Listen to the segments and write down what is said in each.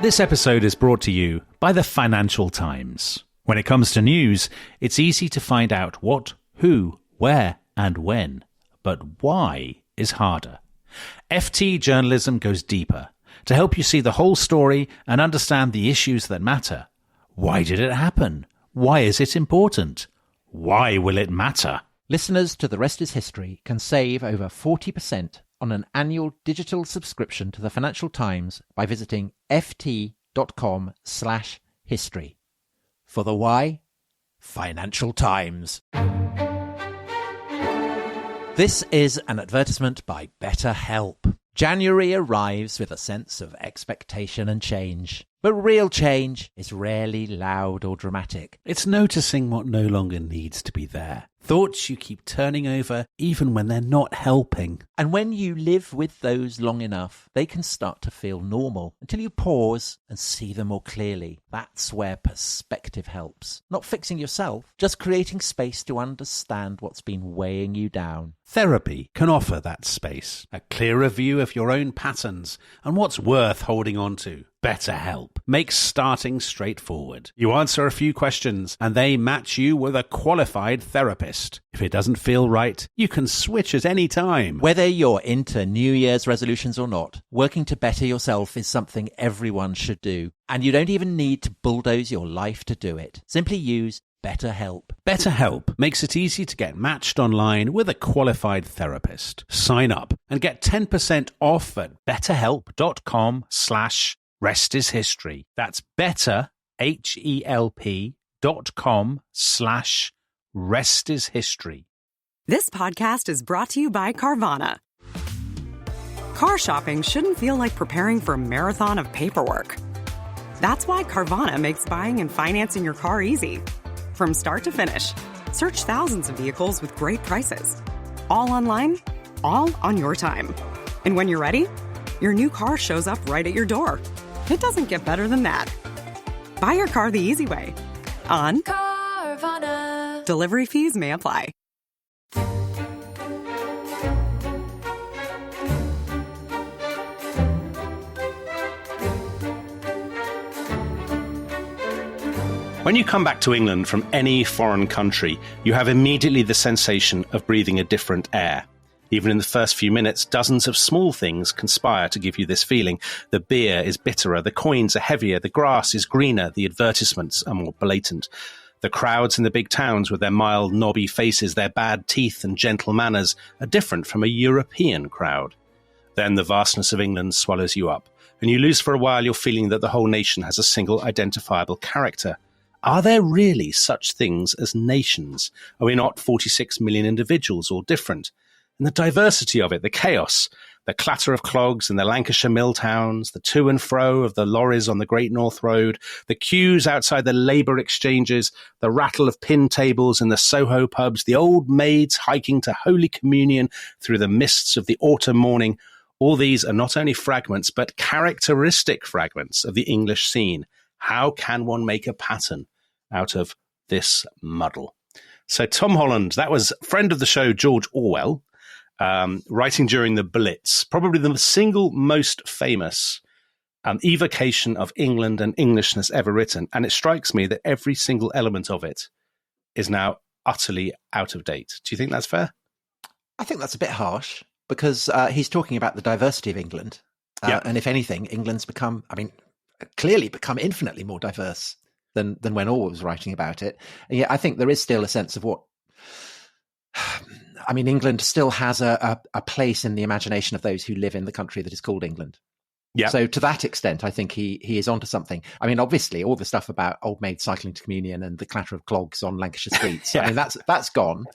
This episode is brought to you by the Financial Times. When it comes to news, it's easy to find out what, who, where, and when. But why is harder. FT journalism goes deeper to help you see the whole story and understand the issues that matter. Why did it happen? Why is it important? Why will it matter? Listeners to The Rest is History can save over 40% on an annual digital subscription to the Financial Times by visiting ft.com/history. For the why, Financial Times. This is an advertisement by BetterHelp. January arrives with a sense of expectation and change. But real change is rarely loud or dramatic. It's noticing what no longer needs to be there. Thoughts you keep turning over even when they're not helping. And when you live with those long enough, they can start to feel normal until you pause and see them more clearly. That's where perspective helps. Not fixing yourself, just creating space to understand what's been weighing you down. Therapy can offer that space, a clearer view of your own patterns and what's worth holding on to. BetterHelp makes starting straightforward. You answer a few questions and they match you with a qualified therapist. If it doesn't feel right, you can switch at any time. Whether you're into New Year's resolutions or not, working to better yourself is something everyone should do. And you don't even need to bulldoze your life to do it. Simply use BetterHelp. BetterHelp makes it easy to get matched online with a qualified therapist. Sign up and get 10% off at betterhelp.com/restishistory. That's better, HELP.com/restishistory. This podcast is brought to you by Carvana. Car shopping shouldn't feel like preparing for a marathon of paperwork. That's why Carvana makes buying and financing your car easy. From start to finish, search thousands of vehicles with great prices. All online, all on your time. And when you're ready, your new car shows up right at your door. It doesn't get better than that. Buy your car the easy way. On Carvana. Delivery fees may apply. When you come back to England from any foreign country, you have immediately the sensation of breathing a different air. Even in the first few minutes, dozens of small things conspire to give you this feeling. The beer is bitterer, the coins are heavier, the grass is greener, the advertisements are more blatant. The crowds in the big towns with their mild, knobby faces, their bad teeth and gentle manners are different from a European crowd. Then the vastness of England swallows you up, and you lose for a while your feeling that the whole nation has a single identifiable character. Are there really such things as nations? Are we not 46 million individuals, all different? And the diversity of it, the chaos, the clatter of clogs in the Lancashire mill towns, the to and fro of the lorries on the Great North Road, the queues outside the labour exchanges, the rattle of pin tables in the Soho pubs, the old maids hiking to Holy Communion through the mists of the autumn morning. All these are not only fragments, but characteristic fragments of the English scene. How can one make a pattern out of this muddle? So Tom Holland, that was friend of the show, George Orwell, writing during the Blitz, probably the single most famous evocation of England and Englishness ever written. And it strikes me that every single element of it is now utterly out of date. Do you think that's fair? I think that's a bit harsh because he's talking about the diversity of England. And if anything, England's clearly become infinitely more diverse than when Orwell was writing about it. And yet I think there is still a sense of England still has a place in the imagination of those who live in the country that is called England. Yeah. So to that extent, I think he is onto something. I mean, obviously, all the stuff about old maids cycling to communion and the clatter of clogs on Lancashire streets, I mean, that's gone.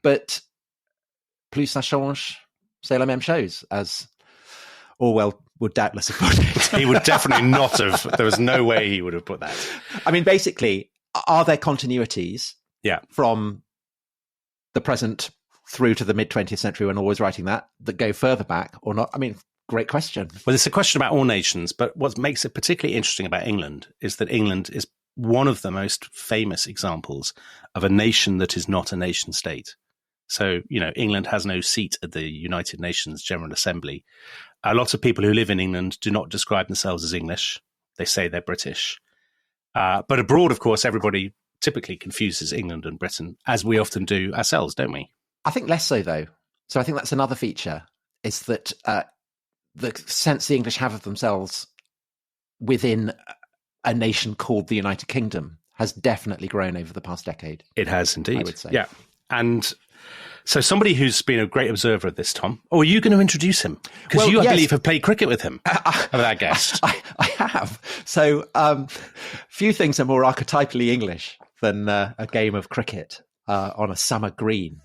But plus ça change, c'est la même chose, as Orwell would doubtless have put it. He would definitely not have. There was no way he would have put that. I mean, basically, are there continuities from the present through to the mid-20th century when Orwell was writing that go further back or not? I mean, great question. Well, it's a question about all nations, but what makes it particularly interesting about England is that England is one of the most famous examples of a nation that is not a nation state. So, England has no seat at the United Nations General Assembly. A lot of people who live in England do not describe themselves as English. they say they're British. But abroad, of course, everybody typically confuses England and Britain, as we often do ourselves, don't we? I think less so, though. So I think that's another feature, is that the sense the English have of themselves within a nation called the United Kingdom has definitely grown over the past decade. It has indeed. I would say. Yeah. And so somebody who's been a great observer of this, Tom, or are you going to introduce him? Because I believe, have played cricket with him, of that guest. I have. So few things are more archetypally English than a game of cricket on a summer green.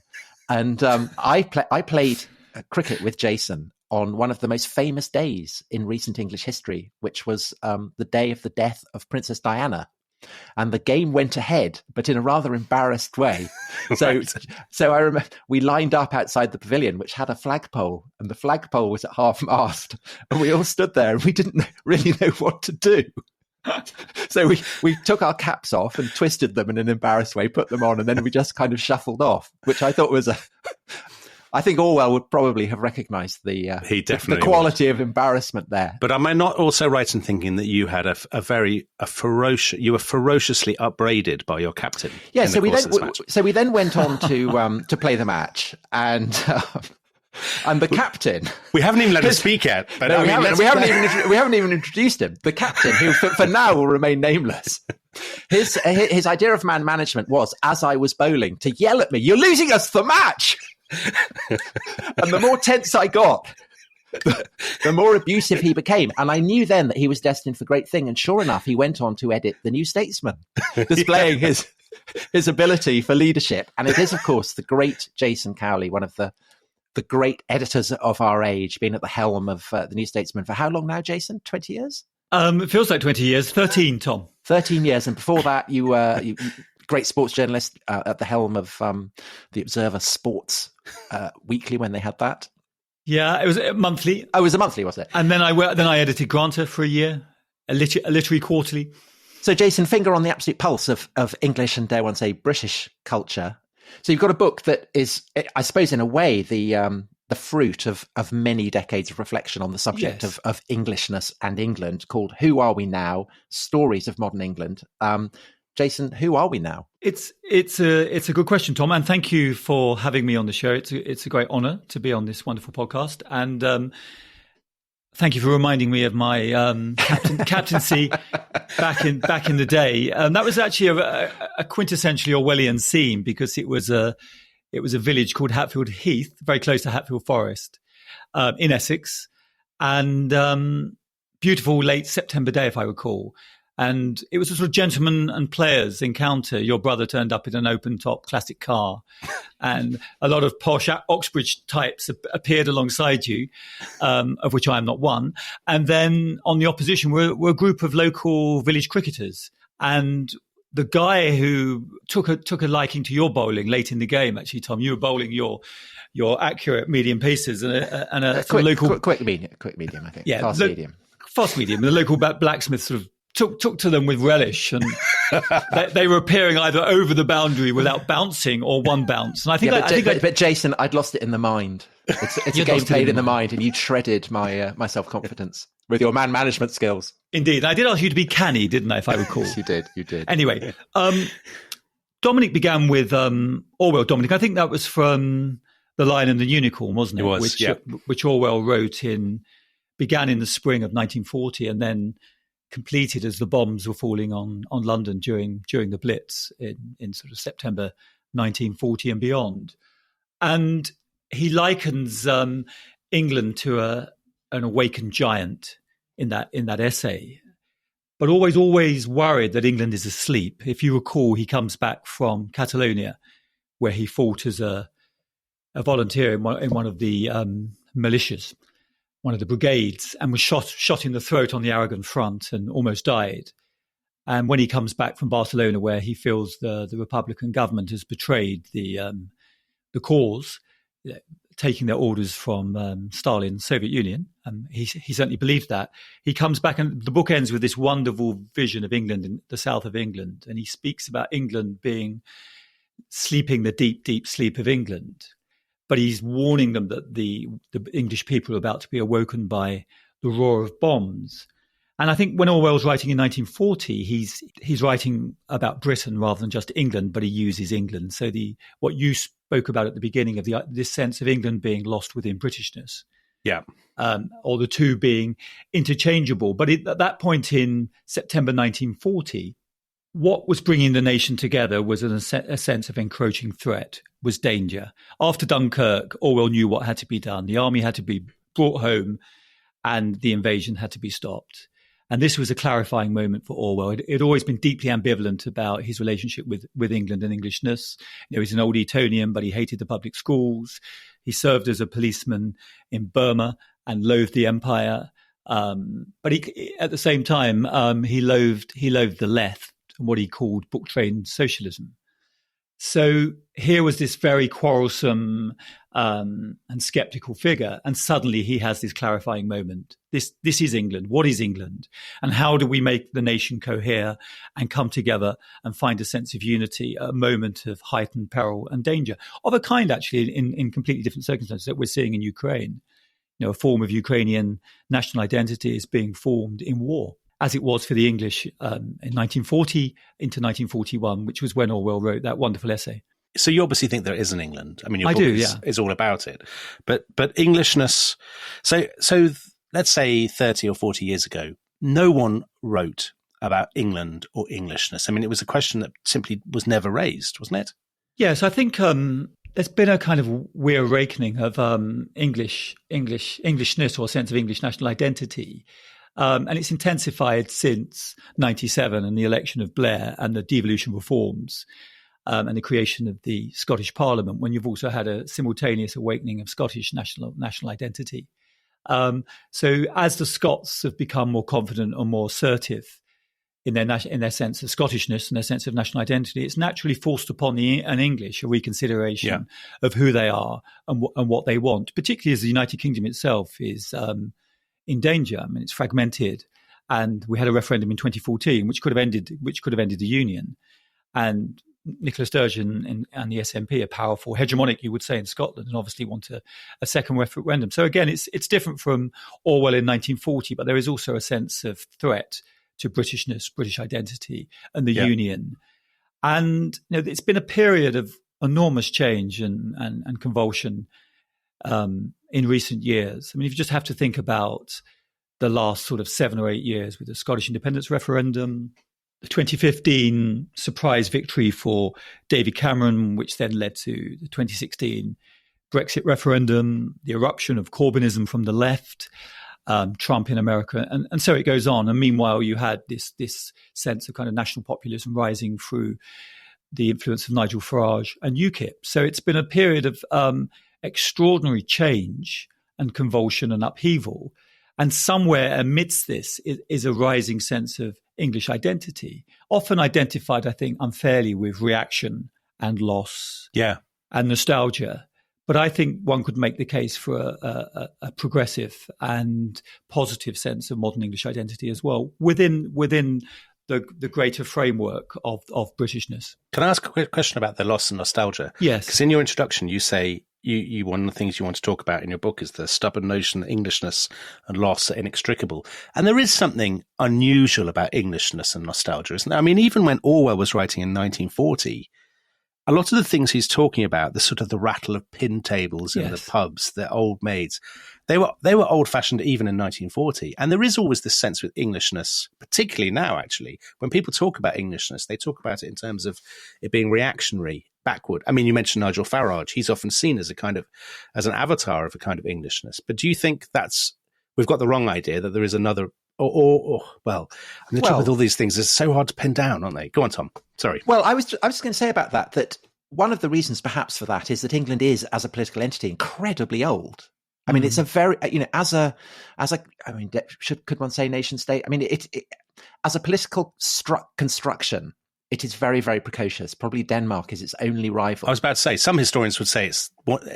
And I played cricket with Jason on one of the most famous days in recent English history, which was the day of the death of Princess Diana. And the game went ahead, but in a rather embarrassed way. So I remember we lined up outside the pavilion, which had a flagpole, and the flagpole was at half mast. And we all stood there and we didn't really know what to do. So we took our caps off and twisted them in an embarrassed way, put them on, and then we just kind of shuffled off, which I thought was I think Orwell would probably have recognised the quality of embarrassment there. But am I not also right in thinking that you had you were ferociously upbraided by your captain? Yeah, so we then went on to play the match, and the captain. We haven't even let him speak yet. But no, we haven't even introduced him. The captain, who for now will remain nameless. His idea of man management was, as I was bowling, to yell at me, "You're losing us the match!" And the more tense I got, the more abusive he became. And I knew then that he was destined for great thing. And sure enough, he went on to edit the New Statesman, displaying his ability for leadership. And it is, of course, the great Jason Cowley, one of the great editors of our age, been at the helm of the New Statesman for how long now, Jason? 20 years? It feels like 20 years. 13, Tom. 13 years. And before that, you were great sports journalist at the helm of the Observer Sports Weekly when they had that. Yeah, it was monthly. Oh, it was a monthly, was it? And then I edited Granta for a year, a literary quarterly. So, Jason, finger on the absolute pulse of English and, dare one say, British culture. So you've got a book that is, I suppose, in a way, the fruit of many decades of reflection on the subject of Englishness and England, called "Who Are We Now? Stories of Modern England." Jason, who are we now? It's a good question, Tom, and thank you for having me on the show. It's a great honour to be on this wonderful podcast, and thank you for reminding me of my captaincy back in the day. That was actually a quintessentially Orwellian scene, because it was a village called Hatfield Heath, very close to Hatfield Forest, in Essex, and beautiful late September day, if I recall. And it was a sort of gentleman and players encounter. Your brother turned up in an open-top classic car, and a lot of posh Oxbridge types appeared alongside you, of which I am not one. And then on the opposition were a group of local village cricketers. And the guy who took a liking to your bowling late in the game, actually, Tom, you were bowling your accurate medium pieces and a quick medium, I think. Yeah, fast medium. The local blacksmith sort of took to them with relish, and they were appearing either over the boundary without bouncing or one bounce. And I think, but Jason, I'd lost it in the mind. It's a game played in the mind, and you shredded my self-confidence with your man management skills. Indeed, I did ask you to be canny, didn't I? If I recall, Yes, you did. Anyway, Dominic began with Orwell. Dominic, I think that was from The Lion and the Unicorn, wasn't it? It was, which Orwell began in the spring of 1940, and then completed as the bombs were falling on London during the Blitz in sort of September 1940 and beyond. And he likens England to an awakened giant in that essay, but always worried that England is asleep. If you recall, he comes back from Catalonia, where he fought as a volunteer in one of the militias, one of the brigades, and was shot in the throat on the Aragon front and almost died. And when he comes back from Barcelona, where he feels the Republican government has betrayed the cause, taking their orders from Stalin's Soviet Union, he certainly believed that. He comes back, and the book ends with this wonderful vision of England in the south of England, and he speaks about England sleeping the deep, deep sleep of England. But he's warning them that the English people are about to be awoken by the roar of bombs. And I think when Orwell's writing in 1940, he's writing about Britain rather than just England, but he uses England. So what you spoke about at the beginning of this sense of England being lost within Britishness. Yeah. Or the two being interchangeable. But at that point in September 1940, what was bringing the nation together was a sense of encroaching threat, was danger. After Dunkirk, Orwell knew what had to be done. The army had to be brought home and the invasion had to be stopped. And this was a clarifying moment for Orwell. It had always been deeply ambivalent about his relationship with England and Englishness. He's an old Etonian, but he hated the public schools. He served as a policeman in Burma and loathed the empire. But at the same time, he loathed the left and what he called book-trained socialism. So here was this very quarrelsome and skeptical figure, and suddenly he has this clarifying moment. This is England. What is England? And how do we make the nation cohere and come together and find a sense of unity at a moment of heightened peril and danger, of a kind actually in completely different circumstances that we're seeing in Ukraine? A form of Ukrainian national identity is being formed in war, as it was for the English in 1940 into 1941, which was when Orwell wrote that wonderful essay. So you obviously think there is an England. I mean, your book is all about it. But Englishness, so let's say 30 or 40 years ago, no one wrote about England or Englishness. I mean, it was a question that simply was never raised, wasn't it? Yes, I think there's been a kind of reawakening of Englishness or a sense of English national identity. And it's intensified since 97 and the election of Blair and the devolution reforms and the creation of the Scottish Parliament, when you've also had a simultaneous awakening of Scottish national identity. So as the Scots have become more confident and more assertive in their sense of Scottishness and their sense of national identity, it's naturally forced upon an English a reconsideration of who they are and what they want, particularly as the United Kingdom itself is in danger. I mean, it's fragmented, and we had a referendum in 2014 which could have ended the union. And Nicola Sturgeon and the SNP are powerful, hegemonic, you would say, in Scotland, and obviously want a second referendum. So again, it's different from Orwell in 1940, but there is also a sense of threat to Britishness, British identity, and the union. And it's been a period of enormous change and convulsion in recent years. I mean, if you just have to think about the last sort of 7 or 8 years with the Scottish independence referendum, the 2015 surprise victory for David Cameron, which then led to the 2016 Brexit referendum, the eruption of Corbynism from the left, Trump in America, and so it goes on. And meanwhile, you had this sense of kind of national populism rising through the influence of Nigel Farage and UKIP. So it's been a period of extraordinary change and convulsion and upheaval. And somewhere amidst this is a rising sense of English identity, often identified, I think, unfairly with reaction and loss and nostalgia. But I think one could make the case for a progressive and positive sense of modern English identity as well within the greater framework of Britishness. Can I ask a quick question about the loss and nostalgia? Yes. Because in your introduction, you say you one of the things you want to talk about in your book is the stubborn notion that Englishness and loss are inextricable. And there is something unusual about Englishness and nostalgia, isn't there? I mean, even when Orwell was writing in 1940, a lot of the things he's talking about, the sort of the rattle of pin tables in the pubs, the old maids, they were old-fashioned even in 1940. And there is always this sense with Englishness, particularly now, actually. When people talk about Englishness, they talk about it in terms of it being reactionary, backward. I mean, you mentioned Nigel Farage. He's often seen as as an avatar of a kind of Englishness. But do you think we've got the wrong idea that there is another, well, I'm the trouble with all these things, it's so hard to pin down, aren't they? Go on, Tom. Sorry. Well, I was just going to say about that one of the reasons perhaps for that is that England is, as a political entity, incredibly old. I mean, it's a very, could one say nation state? I mean, it as a political construction, it is very, very precocious. Probably Denmark is its only rival. I was about to say, some historians would say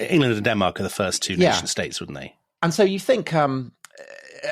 England and Denmark are the first two nation states, wouldn't they? And so you think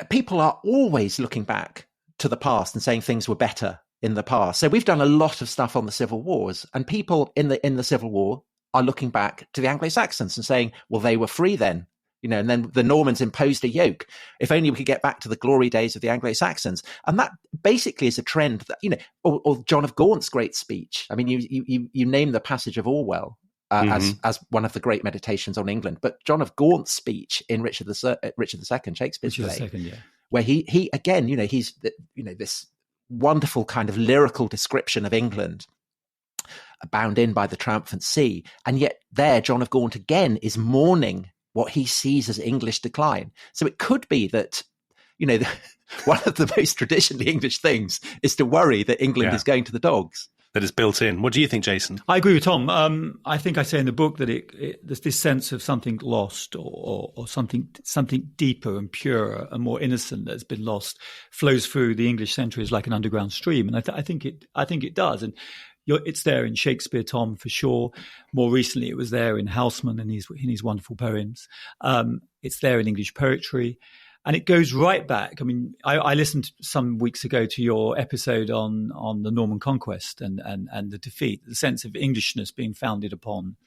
people are always looking back to the past and saying things were better in the past. So we've done a lot of stuff on the civil wars, and people in the Civil War are looking back to the Anglo-Saxons and saying, well, they were free then. and then the Normans imposed a yoke. If only we could get back to the glory days of the Anglo-Saxons. And that basically is a trend that, or John of Gaunt's great speech. I mean, you name the passage of Orwell as one of the great meditations on England, but John of Gaunt's speech in Richard II, Shakespeare's play, where he again, he's this wonderful kind of lyrical description of England, bound in by the triumphant sea, and yet there John of Gaunt again is mourning what he sees as English decline. So it could be that one of the most traditionally English things is to worry that England is going to the dogs. That is built in. What do you think, Jason? I agree with Tom. I think I say in the book that there's this sense of something lost, or something deeper and purer and more innocent that's been lost, flows through the English centuries like an underground stream, and I think it does. And it's there in Shakespeare, Tom, for sure. More recently, it was there in Houseman and his wonderful poems. It's there in English poetry. And it goes right back. I mean, I listened some weeks ago to your episode on the Norman conquest and the defeat, the sense of Englishness being founded upon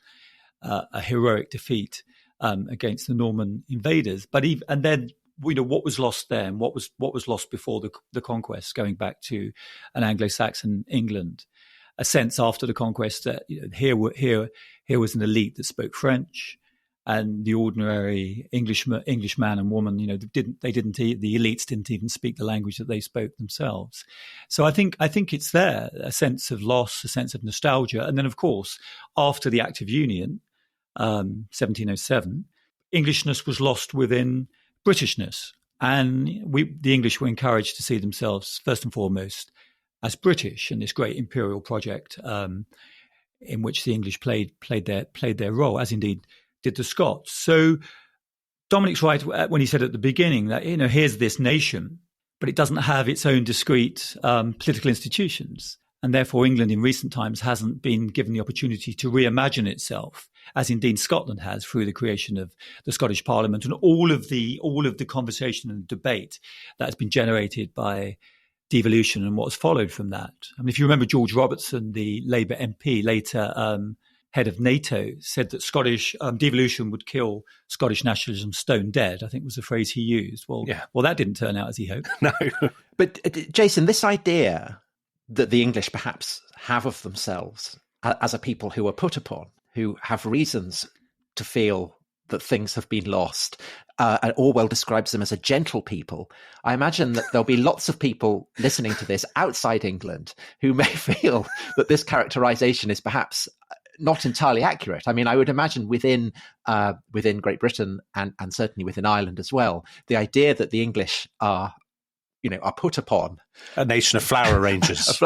a heroic defeat against the Norman invaders. And then what was lost there and what was lost before the conquest, going back to an Anglo-Saxon England. A sense after the conquest that here was an elite that spoke French, and the ordinary English man and woman, the elites didn't even speak the language that they spoke themselves. So I think it's there, a sense of loss, a sense of nostalgia, and then of course after the Act of Union, 1707, Englishness was lost within Britishness, and the English were encouraged to see themselves first and foremost as British in this great imperial project in which the English played their role, as indeed did the Scots. So Dominic's right when he said at the beginning that here's this nation, but it doesn't have its own discrete political institutions, and therefore England in recent times hasn't been given the opportunity to reimagine itself, as indeed Scotland has through the creation of the Scottish Parliament and all of the conversation and debate that has been generated by devolution and what's followed from that. I mean, if you remember, George Robertson, the Labour MP, later head of NATO, said that Scottish devolution would kill Scottish nationalism stone dead, I think was the phrase he used. Well, that didn't turn out as he hoped. No. But Jason, this idea that the English perhaps have of themselves as a people who are put upon, who have reasons to feel that things have been lost, and Orwell describes them as a gentle people. I imagine that there'll be lots of people listening to this outside England who may feel that this characterization is perhaps not entirely accurate. I mean, I would imagine within Great Britain and certainly within Ireland as well, the idea that the English are put upon a nation of flower arrangers,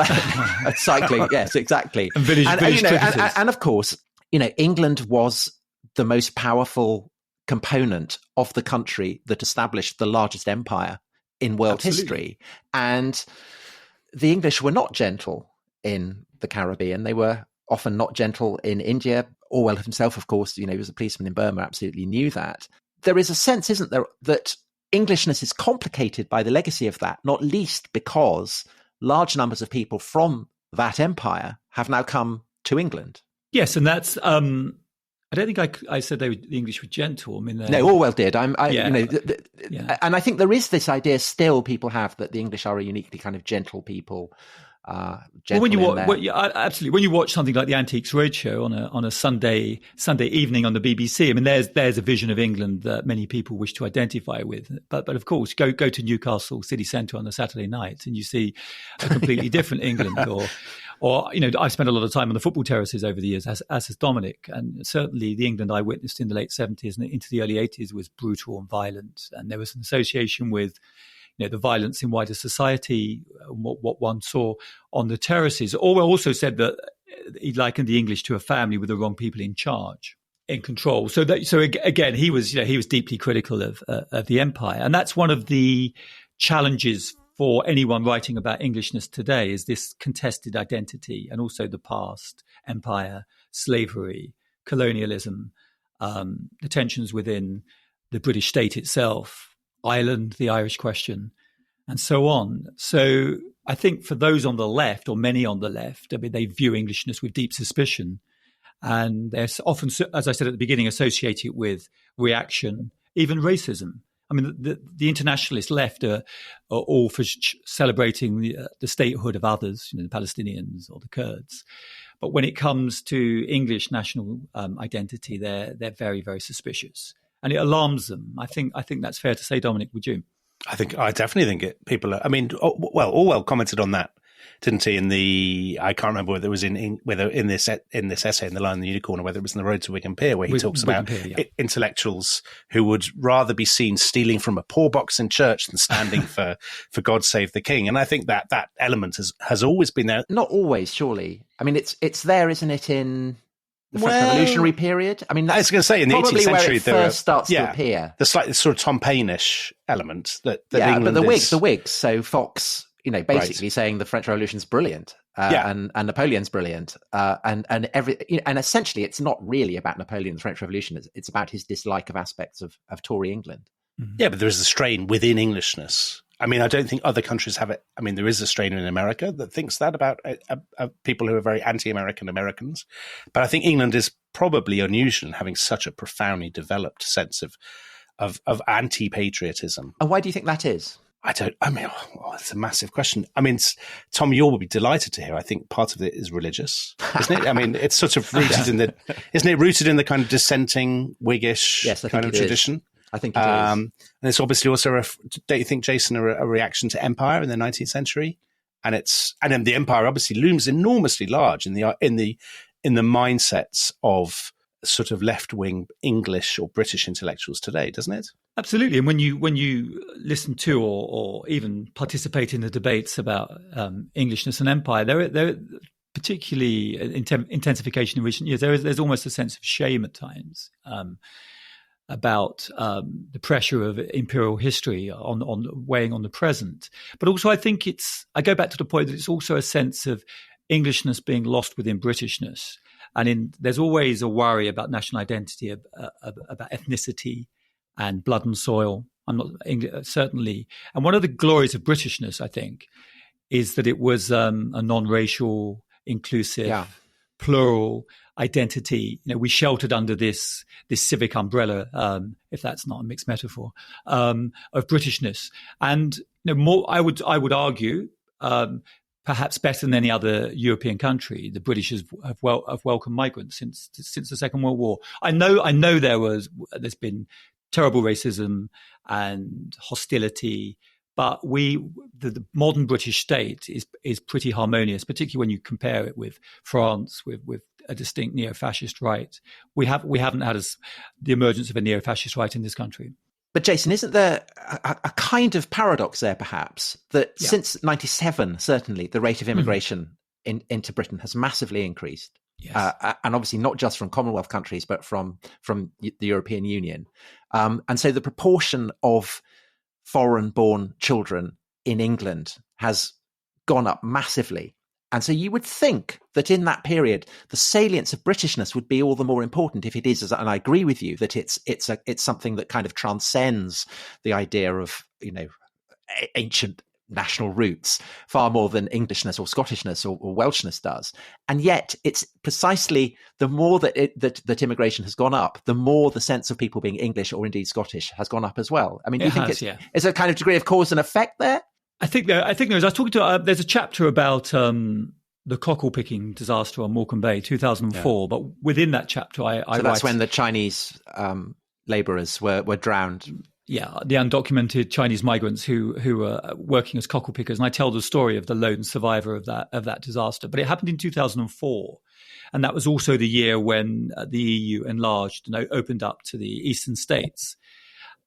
cycling. Yes, exactly. And village and of course, England was the most powerful component of the country that established the largest empire in world history. And the English were not gentle in the Caribbean. They were often not gentle in India. Orwell himself, of course, he was a policeman in Burma, absolutely knew that. There is a sense, isn't there, that Englishness is complicated by the legacy of that, not least because large numbers of people from that empire have now come to England. Yes, and that's I don't think I said the English were gentle. I mean, no, Orwell did. And I think there is this idea still people have that the English are a uniquely kind of gentle people. When you watch something like the Antiques Roadshow on a Sunday evening on the BBC, I mean, there's a vision of England that many people wish to identify with. But of course, go to Newcastle city centre on a Saturday night and you see a completely different England. Or I've spent a lot of time on the football terraces over the years, as has Dominic, and certainly the England I witnessed in the late 70s and into the early 80s was brutal and violent, and there was an association with the violence in wider society, what one saw on the terraces. Orwell also said that he likened the English to a family with the wrong people in charge, in control. So again, he was deeply critical of the empire, and that's one of the challenges for anyone writing about Englishness today, is this contested identity and also the past, empire, slavery, colonialism, the tensions within the British state itself, Ireland, the Irish question, and so on. So I think for those on the left, or many on the left, I mean, they view Englishness with deep suspicion. And they're often, as I said at the beginning, associated with reaction, even racism. I mean, the internationalist left are all for celebrating the statehood of others, the Palestinians or the Kurds. But when it comes to English national identity, they're very, very suspicious, and it alarms them. I think that's fair to say, Dominic. Would you? I definitely think people are. I mean, Orwell commented on that, didn't he? I can't remember whether it was whether in this essay in The Lion and the Unicorn, or whether it was in The Road to Wigan Pier, where he talks about intellectuals who would rather be seen stealing from a poor box in church than standing for God Save the King. And I think that element has always been there. Not always, surely. I mean, it's there, isn't it, in the French Revolutionary period? I mean, that's I was going to say in the 18th century, where it first starts to appear. The slightly sort of Tom Paine-ish element that England but the Whigs. So Fox, basically saying the French Revolution's brilliant, and Napoleon's brilliant, and essentially it's not really about Napoleon, the French Revolution. It's about his dislike of aspects of Tory England. Mm-hmm. Yeah, but there is a strain within Englishness. I mean, I don't think other countries have it. I mean, there is a strain in America that thinks that about people who are very anti-American Americans. But I think England is probably unusual in having such a profoundly developed sense of anti-patriotism. And why do you think that is? It's a massive question. I mean, Tom, you'll be delighted to hear. I think part of it is religious, isn't it? I mean, it's sort of rooted isn't it rooted in the kind of dissenting Whiggish kind of tradition? I think it is. And it's obviously also, don't you think, Jason, a reaction to empire in the 19th century? And then the empire obviously looms enormously large in the mindsets of sort of left-wing English or British intellectuals today, doesn't it? Absolutely. And when you listen to or even participate in the debates about Englishness and empire, there particularly intensification in recent years, there's almost a sense of shame at times about the pressure of imperial history on weighing on the present. But also I think I go back to the point that it's also a sense of Englishness being lost within Britishness. And there's always a worry about national identity, about ethnicity and blood and soil. I'm not certainly. And one of the glories of Britishness, I think, is that it was a non-racial, inclusive, plural identity. We sheltered under this civic umbrella, if that's not a mixed metaphor, of Britishness. And more, I would argue, perhaps better than any other European country, the British have welcomed migrants since the Second World War. I know there's been terrible racism and hostility, but the modern British state is pretty harmonious, particularly when you compare it with France, with a distinct neo-fascist right. We haven't had the emergence of a neo-fascist right in this country. But Jason, isn't there a kind of paradox there, perhaps, that since 97, certainly, the rate of immigration into Britain has massively increased? Yes. And obviously not just from Commonwealth countries, but from the European Union. And so the proportion of foreign-born children in England has gone up massively. And so you would think that in that period, the salience of Britishness would be all the more important if it is, and I agree with you, that it's something that kind of transcends the idea of, ancient national roots far more than Englishness or Scottishness or Welshness does. And yet it's precisely the more that immigration has gone up, the more the sense of people being English or indeed Scottish has gone up as well. I mean, do you think it's a kind of degree of cause and effect there? I think there is. I was talking to there's a chapter about the cockle picking disaster on Morecambe Bay, 2004. But within that chapter, I that's when the Chinese labourers were drowned. Yeah, the undocumented Chinese migrants who were working as cockle pickers, and I tell the story of the lone survivor of that disaster. But it happened in 2004, and that was also the year when the EU enlarged and opened up to the eastern states.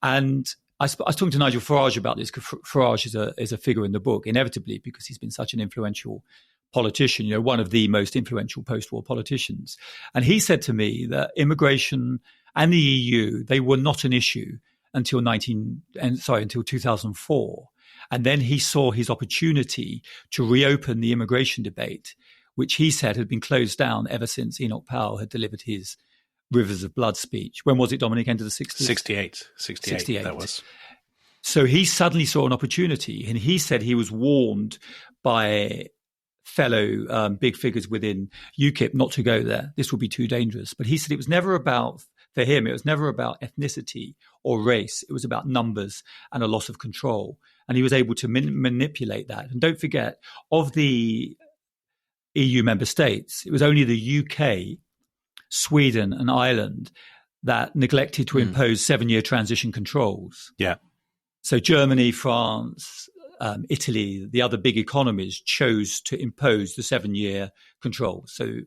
And I was talking to Nigel Farage about this, because Farage is a figure in the book, inevitably, because he's been such an influential politician, one of the most influential post-war politicians. And he said to me that immigration and the EU, they were not an issue until 2004. And then he saw his opportunity to reopen the immigration debate, which he said had been closed down ever since Enoch Powell had delivered his Rivers of Blood speech. When was it, Dominic? End of the 60s? 68, that was. So he suddenly saw an opportunity, and he said he was warned by fellow big figures within UKIP not to go there. This would be too dangerous. But he said it was never about For him, it was never about ethnicity or race. It was about numbers and a loss of control. And he was able to manipulate that. And don't forget, of the EU member states, it was only the UK, Sweden and Ireland that neglected to impose 7-year transition controls. Yeah. So Germany, France, Italy, the other big economies chose to impose the 7-year control. So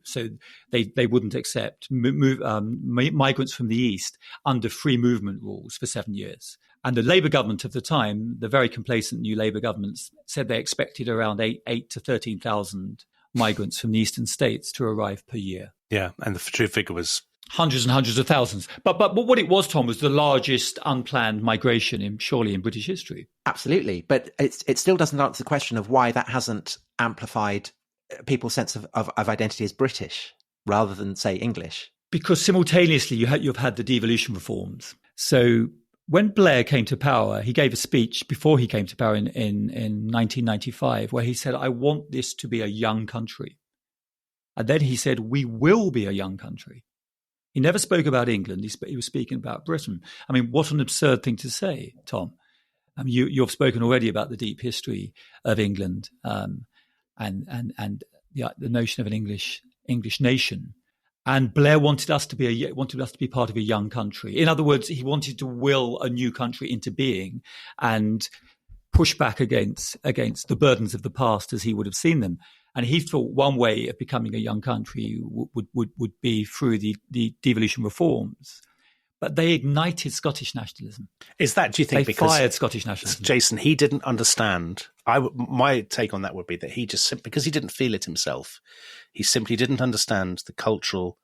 they wouldn't accept migrants from the East under free movement rules for 7 years. And the Labour government of the time, the very complacent new Labour governments, said they expected around 8 to 13,000 migrants from the eastern states to arrive per year. Yeah, and the true figure was hundreds and hundreds of thousands. But what it was, Tom, was the largest unplanned migration surely in British history. Absolutely. But it still doesn't answer the question of why that hasn't amplified people's sense of identity as British rather than, say, English. Because simultaneously you've had the devolution reforms. So when Blair came to power, he gave a speech before he came to power in 1995 where he said, I want this to be a young country. And then he said, we will be a young country. He never spoke about England. He was speaking about Britain. I mean, what an absurd thing to say, Tom. I mean, you've spoken already about the deep history of England and the notion of an English nation. And Blair wanted us to be part of a young country. In other words, he wanted to will a new country into being and push back against the burdens of the past as he would have seen them. And he thought one way of becoming a young country would be through the devolution reforms. But they ignited Scottish nationalism. Is that, do you think, they because fired Scottish nationalism? Jason, he didn't understand. My take on that would be that he just, because he didn't feel it himself, he simply didn't understand the cultural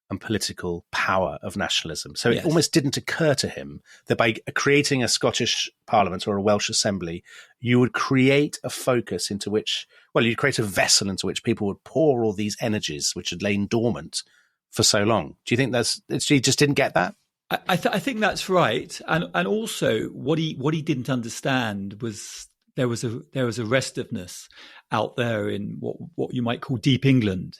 and political power of nationalism. So it almost didn't occur to him that by creating a Scottish Parliament or a Welsh Assembly, you would create a focus into which, you'd create a vessel into which people would pour all these energies which had lain dormant for so long. Do you think he just didn't get that? I think that's right. And also what he didn't understand was there was a restiveness out there in what you might call deep England,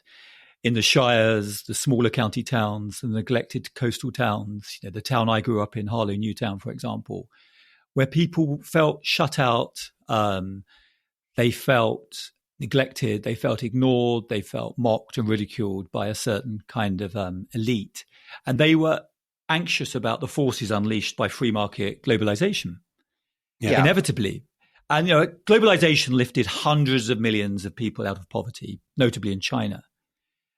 in the shires, the smaller county towns, the neglected coastal towns, the town I grew up in, Harlow Newtown, for example, where people felt shut out, they felt neglected, they felt ignored, they felt mocked and ridiculed by a certain kind of elite. And they were anxious about the forces unleashed by free market globalization, inevitably. And, globalization lifted hundreds of millions of people out of poverty, notably in China.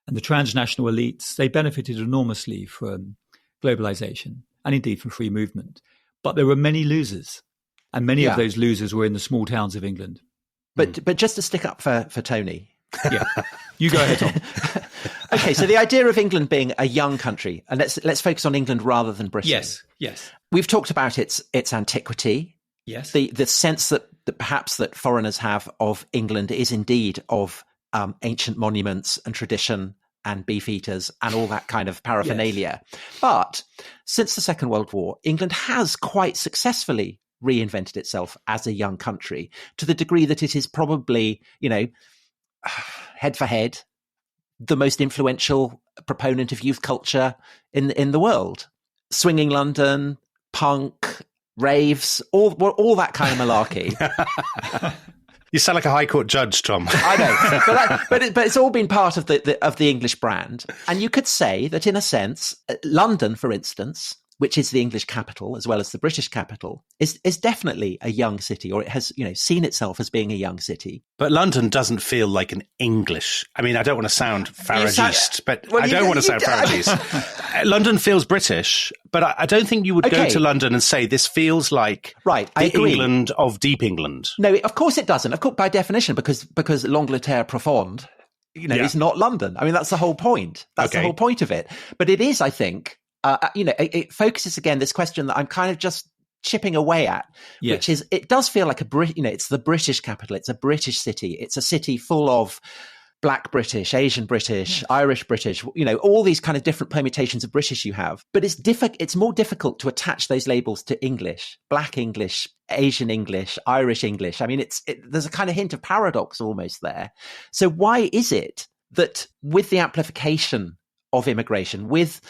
And the transnational elites, they benefited enormously from globalization and indeed from free movement. But there were many losers, and many of those losers were in the small towns of England. But just to stick up for Tony. Yeah, you go ahead, Tom. Okay, so the idea of England being a young country, and let's focus on England rather than Britain. Yes. We've talked about its antiquity. Yes. The sense that perhaps that foreigners have of England is indeed of ancient monuments and tradition and beefeaters and all that kind of paraphernalia. Yes. But since the Second World War, England has quite successfully reinvented itself as a young country to the degree that it is probably, head for head, the most influential proponent of youth culture in the world. Swinging London, punk, raves, all that kind of malarkey. You sound like a High Court judge, Tom. I know, but it's all been part of the English brand. And you could say that, in a sense, London, for instance, which is the English capital as well as the British capital, is definitely a young city, or it has seen itself as being a young city. But London doesn't feel like an English. I mean, I don't want to sound Farageist, London feels British, but I don't think you would go to London and say this feels like England of deep England. No, of course it doesn't. Of course, by definition, because l'Angleterre profonde, is not London. I mean, that's the whole point. That's the whole point of it. But it is, I think. It focuses again this question that I'm kind of just chipping away at, which is it does feel like it's the British capital. It's a British city. It's a city full of Black British, Asian British, Irish British, all these kind of different permutations of British you have. But it's more difficult to attach those labels to English, Black English, Asian English, Irish English. I mean, there's a kind of hint of paradox almost there. So why is it that with the amplification of immigration, with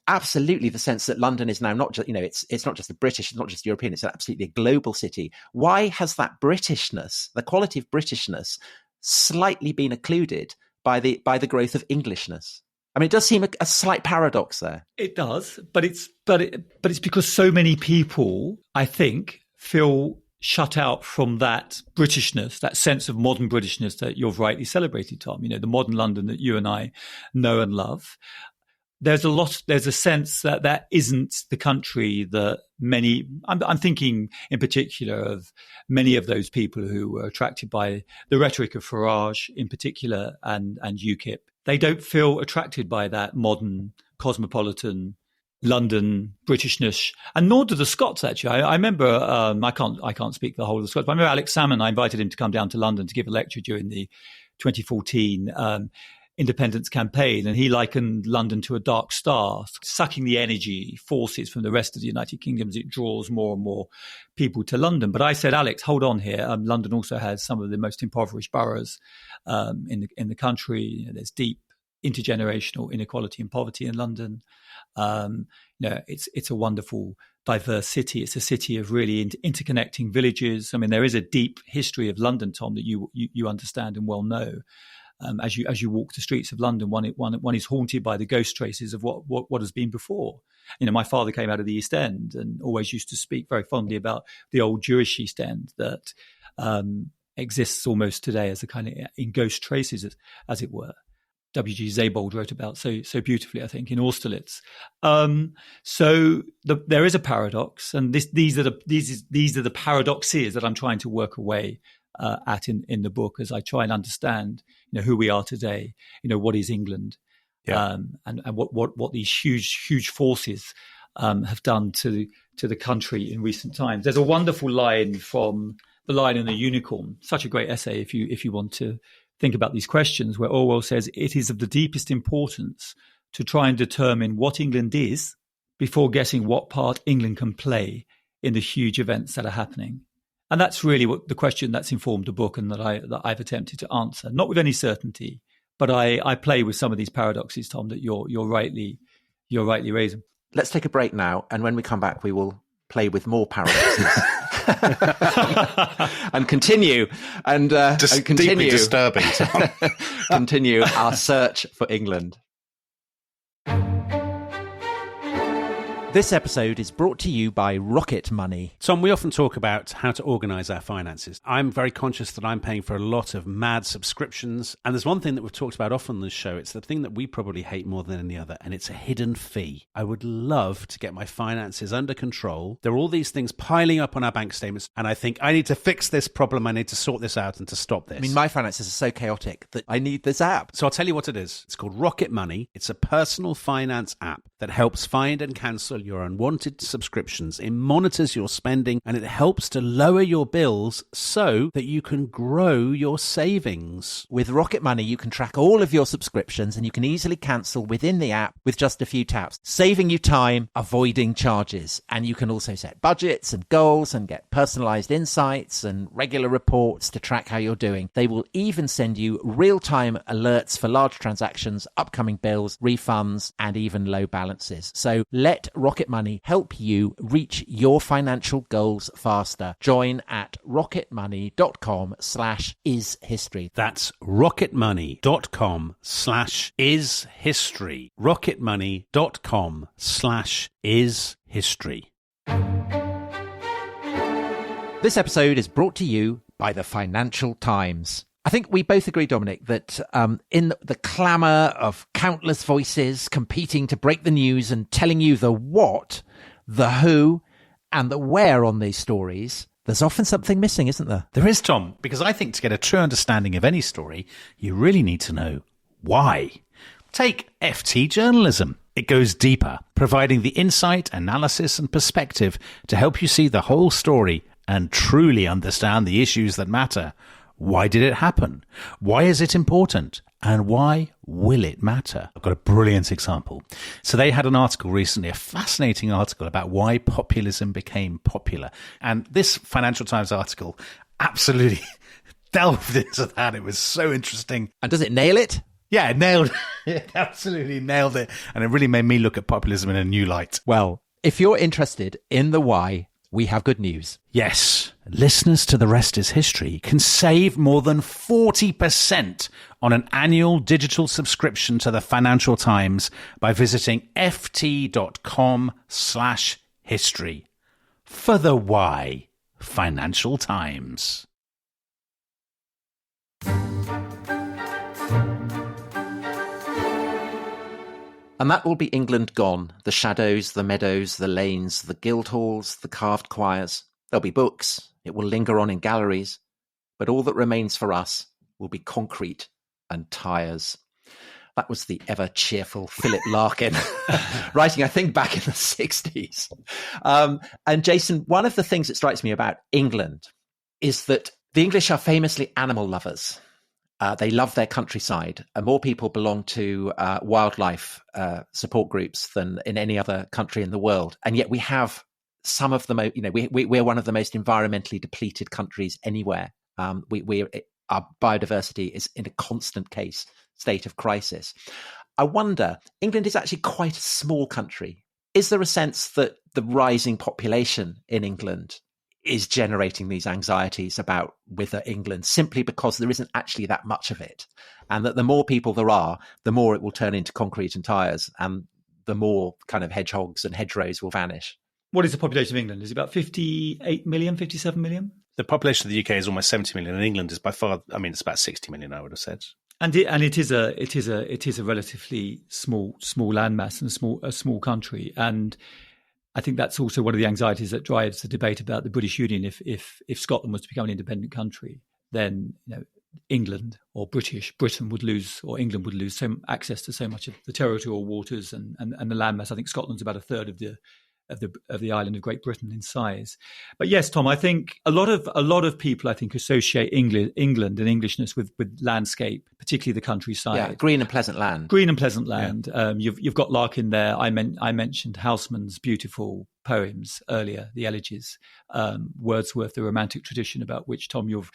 absolutely the sense that London is now not just, it's not just a British, it's not just European, it's absolutely a global city. Why has that Britishness, the quality of Britishness, slightly been occluded by the growth of Englishness? I mean, it does seem a slight paradox there. It does, but it's because so many people, I think, feel shut out from that Britishness, that sense of modern Britishness that you've rightly celebrated, Tom. The modern London that you and I know and love. There's a sense that isn't the country that many, I'm thinking in particular of many of those people who were attracted by the rhetoric of Farage in particular and UKIP. They don't feel attracted by that modern cosmopolitan London Britishness, and nor do the Scots, actually. I remember, I can't speak for the whole of the Scots, but I remember Alex Salmon, I invited him to come down to London to give a lecture during the 2014 independence campaign, and he likened London to a dark star, sucking the energy forces from the rest of the United Kingdom as it draws more and more people to London. But I said, Alex, hold on here. London also has some of the most impoverished boroughs in the country. There's deep intergenerational inequality and poverty in London. It's a wonderful, diverse city. It's a city of really interconnecting villages. I mean, there is a deep history of London, Tom, that you understand and well know. As you walk the streets of London, one is haunted by the ghost traces of what has been before. My father came out of the East End and always used to speak very fondly about the old Jewish East End that exists almost today as a kind of in ghost traces, as it were. W.G. Zaybold wrote about so beautifully, I think, in Austerlitz. There is a paradox, and these are the paradoxes that I'm trying to work away at in the book as I try and understand, who we are today. What is England, and what these huge forces have done to the country in recent times. There's a wonderful line from The Lion and the Unicorn, such a great essay if you want to think about these questions, where Orwell says it is of the deepest importance to try and determine what England is before guessing what part England can play in the huge events that are happening. And that's really what the question that's informed the book and that I've attempted to answer, not with any certainty, but I play with some of these paradoxes, Tom, that you're rightly raising. Let's take a break now, and when we come back, we will play with more paradoxes. and continue deeply disturbing, Tom. Continue our search for England. This episode is brought to you by Rocket Money. Tom, we often talk about how to organise our finances. I'm very conscious that I'm paying for a lot of mad subscriptions. And there's one thing that we've talked about often on this show. It's the thing that we probably hate more than any other, and it's a hidden fee. I would love to get my finances under control. There are all these things piling up on our bank statements, and I think I need to fix this problem. I need to sort this out and to stop this. I mean, my finances are so chaotic that I need this app. So I'll tell you what it is. It's called Rocket Money. It's a personal finance app that helps find and cancel your unwanted subscriptions. It monitors your spending, and it helps to lower your bills so that you can grow your savings. With Rocket Money, you can track all of your subscriptions, and you can easily cancel within the app with just a few taps, saving you time, avoiding charges. And you can also set budgets and goals and get personalized insights and regular reports to track how you're doing. They will even send you real-time alerts for large transactions, upcoming bills, refunds, and even low balances. So let Rocket Money help you reach your financial goals faster. Join at rocketmoney.com/ishistory. That's rocketmoney.com/ishistory. rocketmoney.com/ishistory. This episode is brought to you by the Financial Times. I think we both agree, Dominic, that in the clamour of countless voices competing to break the news and telling you the what, the who, and the where on these stories, there's often something missing, isn't there? There is, Tom, because I think to get a true understanding of any story, you really need to know why. Take FT journalism. It goes deeper, providing the insight, analysis, and perspective to help you see the whole story and truly understand the issues that matter. Why did it happen? Why is it important? And why will it matter? I've got a brilliant example. So they had an article recently, a fascinating article about why populism became popular. And this Financial Times article absolutely delved into that. It was so interesting. And does it nail it? Yeah, nailed it. Absolutely nailed it. And it really made me look at populism in a new light. Well, if you're interested in the why, we have good news. Yes, listeners to The Rest is History can save more than 40% on an annual digital subscription to the Financial Times by visiting ft.com/history. For the why, Financial Times. And that will be England gone. The shadows, the meadows, the lanes, the guild halls, the carved choirs. There'll be books. It will linger on in galleries. But all that remains for us will be concrete and tyres. That was the ever cheerful Philip Larkin writing, I think, back in the 60s. And Jason, one of the things that strikes me about England is that the English are famously animal lovers. They love their countryside, and more people belong to wildlife support groups than in any other country in the world. And yet we have some of the most, we're one of the most environmentally depleted countries anywhere. Our biodiversity is in a constant state of crisis. I wonder, England is actually quite a small country. Is there a sense that the rising population in England is generating these anxieties about Wither England simply because there isn't actually that much of it, and that the more people there are, the more it will turn into concrete and tyres, and the more kind of hedgehogs and hedgerows will vanish? What is the population of England? Is it about 58 million, 57 million? The population of the UK is almost 70 million, and England is by far, it's about 60 million, I would have said. And it is a relatively small landmass and a small country. And I think that's also one of the anxieties that drives the debate about the British Union. If Scotland was to become an independent country, then England or Britain would lose, or England would lose access to so much of the territorial waters and the landmass. I think Scotland's about a third of the island of Great Britain in size. But yes, Tom, I think a lot of people, I think, associate England and Englishness with landscape, particularly the countryside. Yeah, green and pleasant land. Yeah. You've got Larkin there. I mentioned Houseman's beautiful poems earlier, the elegies. Wordsworth, the romantic tradition about which, Tom, you've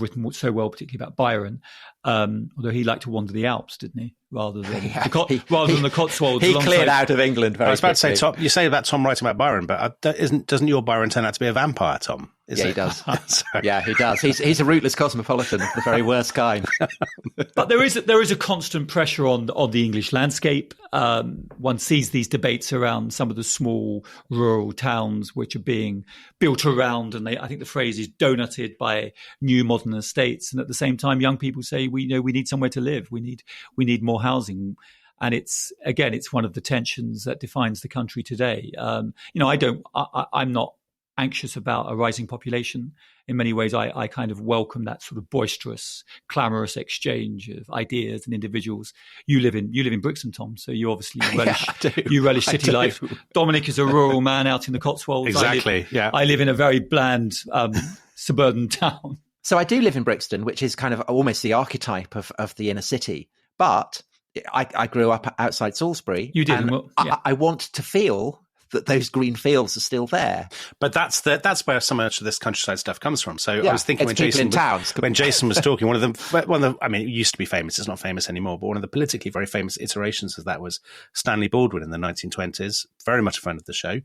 written so well, particularly about Byron. Although he liked to wander the Alps, didn't he? Rather than the Cotswolds. He cleared out of England very quickly. I was about to say, Tom, you say about Tom writing about Byron, but doesn't your Byron turn out to be a vampire, Tom? He does. Yeah, he does. He's a rootless cosmopolitan of the very worst kind. But there is a constant pressure on the English landscape. One sees these debates around some of the small rural towns which are being built around, and I think the phrase is donutted by new modern estates. And at the same time, young people say we need somewhere to live. We need more housing. And it's one of the tensions that defines the country today. I'm not anxious about a rising population. In many ways, I kind of welcome that sort of boisterous, clamorous exchange of ideas and individuals. You live in Brixton, Tom, so you obviously relish city life. Dominic is a rural man out in the Cotswolds. Exactly. I live in a very bland suburban town. So I do live in Brixton, which is kind of almost the archetype of the inner city. But I grew up outside Salisbury. You did. And I want to feel that those green fields are still there. But that's where so much of this countryside stuff comes from. So I was thinking when Jason was talking, one of the it used to be famous, it's not famous anymore, but one of the politically very famous iterations of that was Stanley Baldwin in the 1920s, very much a friend of the show.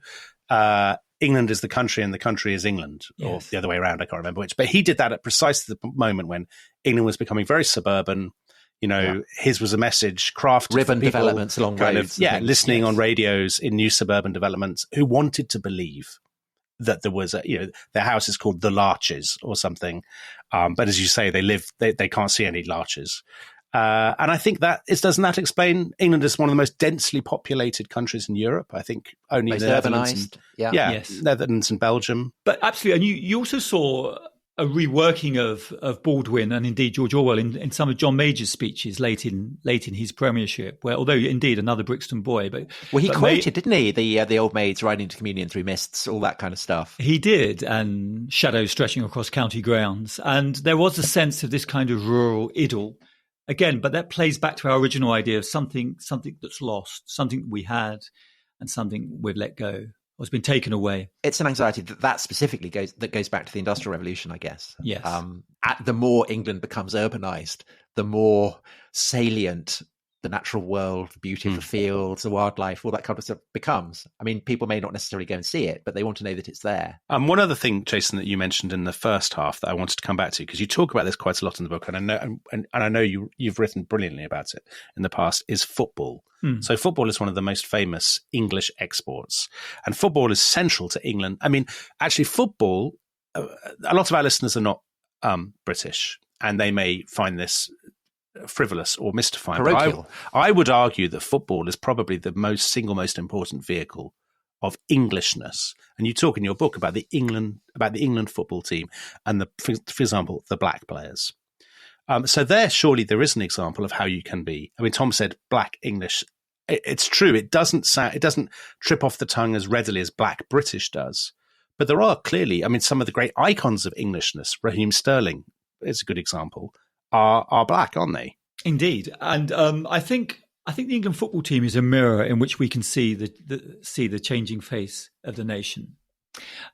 England is the country and the country is England, or the other way around, I can't remember which. But he did that at precisely the moment when England was becoming very suburban. His was a message crafted ribbon for people, developments along roads. Listening on radios in new suburban developments who wanted to believe that there was their house is called the Larches or something. But as you say, they can't see any larches. And I think doesn't that explain England is one of the most densely populated countries in Europe? I think only most the Netherlands. Netherlands and Belgium. But absolutely. And you also saw a reworking of Baldwin and indeed George Orwell in some of John Major's speeches late in his premiership, where although indeed another Brixton boy, he quoted, didn't he, the old maids riding to communion through mists, all that kind of stuff. He did, and shadows stretching across county grounds, and there was a sense of this kind of rural idyll again, but that plays back to our original idea of something that's lost, something we had, and something we've let go or has been taken away. It's an anxiety that specifically goes back to the Industrial Revolution, I guess. Yes. The more England becomes urbanized, the more salient the natural world, the beauty of the fields, the wildlife, all that kind of stuff becomes. I mean, people may not necessarily go and see it, but they want to know that it's there. One other thing, Jason, that you mentioned in the first half that I wanted to come back to, because you talk about this quite a lot in the book, and I know you've written brilliantly about it in the past, is football. So football is one of the most famous English exports, and football is central to England. I mean, actually, football, a lot of our listeners are not British, and they may find this frivolous or mystifying. I would argue that football is probably the single most important vehicle of Englishness. And you talk in your book about the England football team and for example, the black players. So surely there is an example of how you can be. I mean, Tom said black English. It's true. It doesn't trip off the tongue as readily as black British does. But there are clearly, I mean, some of the great icons of Englishness, Raheem Sterling is a good example, are black, aren't they? Indeed. And I think the England football team is a mirror in which we can see the changing face of the nation.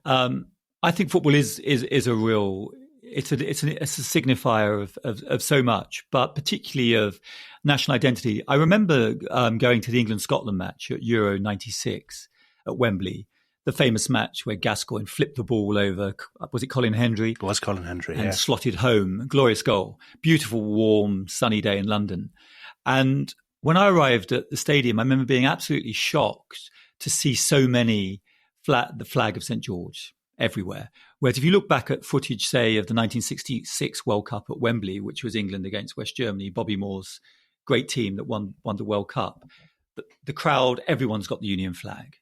I think football is a real, it's a signifier of so much, but particularly of national identity. I remember going to the England-Scotland match at Euro 96 at Wembley, the famous match where Gascoigne flipped the ball over, was it Colin Hendry? It was Colin Hendry, and slotted home. Glorious goal. Beautiful, warm, sunny day in London. And when I arrived at the stadium, I remember being absolutely shocked to see so many the flag of St. George everywhere. Whereas if you look back at footage, say, of the 1966 World Cup at Wembley, which was England against West Germany, Bobby Moore's great team that won the World Cup, the crowd, everyone's got the Union flag.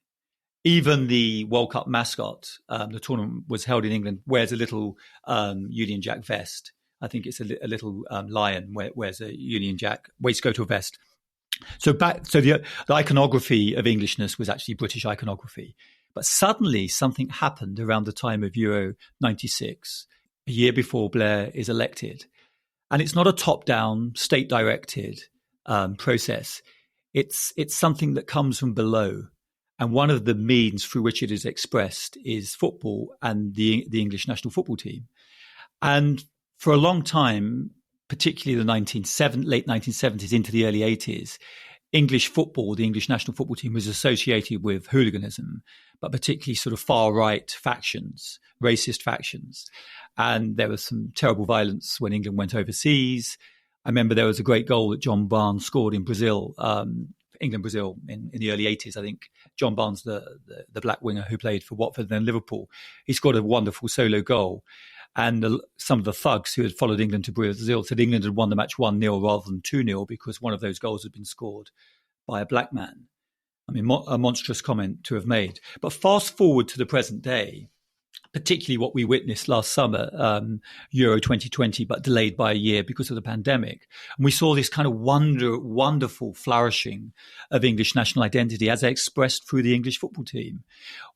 Even the World Cup mascot, the tournament was held in England, wears a little Union Jack vest. I think it's a little lion wears a Union Jack waistcoat or vest. So the iconography of Englishness was actually British iconography. But suddenly something happened around the time of Euro 96, a year before Blair is elected. And it's not a top-down, state-directed process. It's something that comes from below. And one of the means through which it is expressed is football and the English national football team. And for a long time, particularly the late 1970s into the early 80s, English football, the English national football team, was associated with hooliganism, but particularly sort of far-right factions, racist factions. And there was some terrible violence when England went overseas. I remember there was a great goal that John Barnes scored in Brazil, England-Brazil in the early 80s. I think John Barnes, the black winger who played for Watford and then Liverpool, he scored a wonderful solo goal. And some of the thugs who had followed England to Brazil said England had won the match 1-0 rather than 2-0 because one of those goals had been scored by a black man. I mean, a monstrous comment to have made. But fast forward to the present day, particularly what we witnessed last summer, Euro 2020, but delayed by a year because of the pandemic. And we saw this kind of wonderful flourishing of English national identity as expressed through the English football team,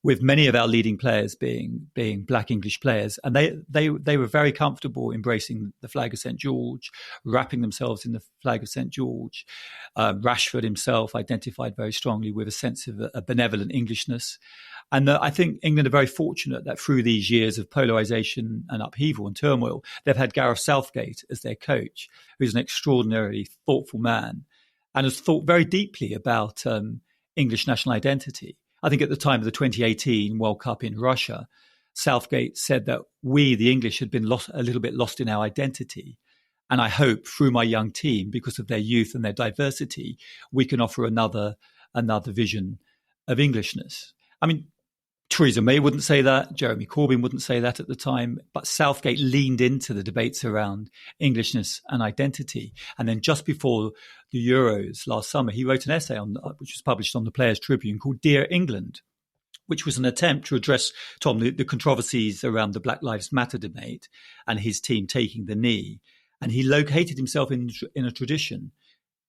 with many of our leading players being black English players. And they were very comfortable embracing the flag of St. George, wrapping themselves in the flag of St. George. Rashford himself identified very strongly with a sense of a benevolent Englishness. And I think England are very fortunate that through these years of polarisation and upheaval and turmoil, they've had Gareth Southgate as their coach, who's an extraordinarily thoughtful man and has thought very deeply about English national identity. I think at the time of the 2018 World Cup in Russia, Southgate said that we, the English, had been a little bit lost in our identity. And I hope through my young team, because of their youth and their diversity, we can offer another vision of Englishness. I mean, Theresa May wouldn't say that. Jeremy Corbyn wouldn't say that at the time. But Southgate leaned into the debates around Englishness and identity. And then just before the Euros last summer, he wrote an essay which was published on the Players' Tribune called Dear England, which was an attempt to address, Tom, the controversies around the Black Lives Matter debate and his team taking the knee. And he located himself in a tradition.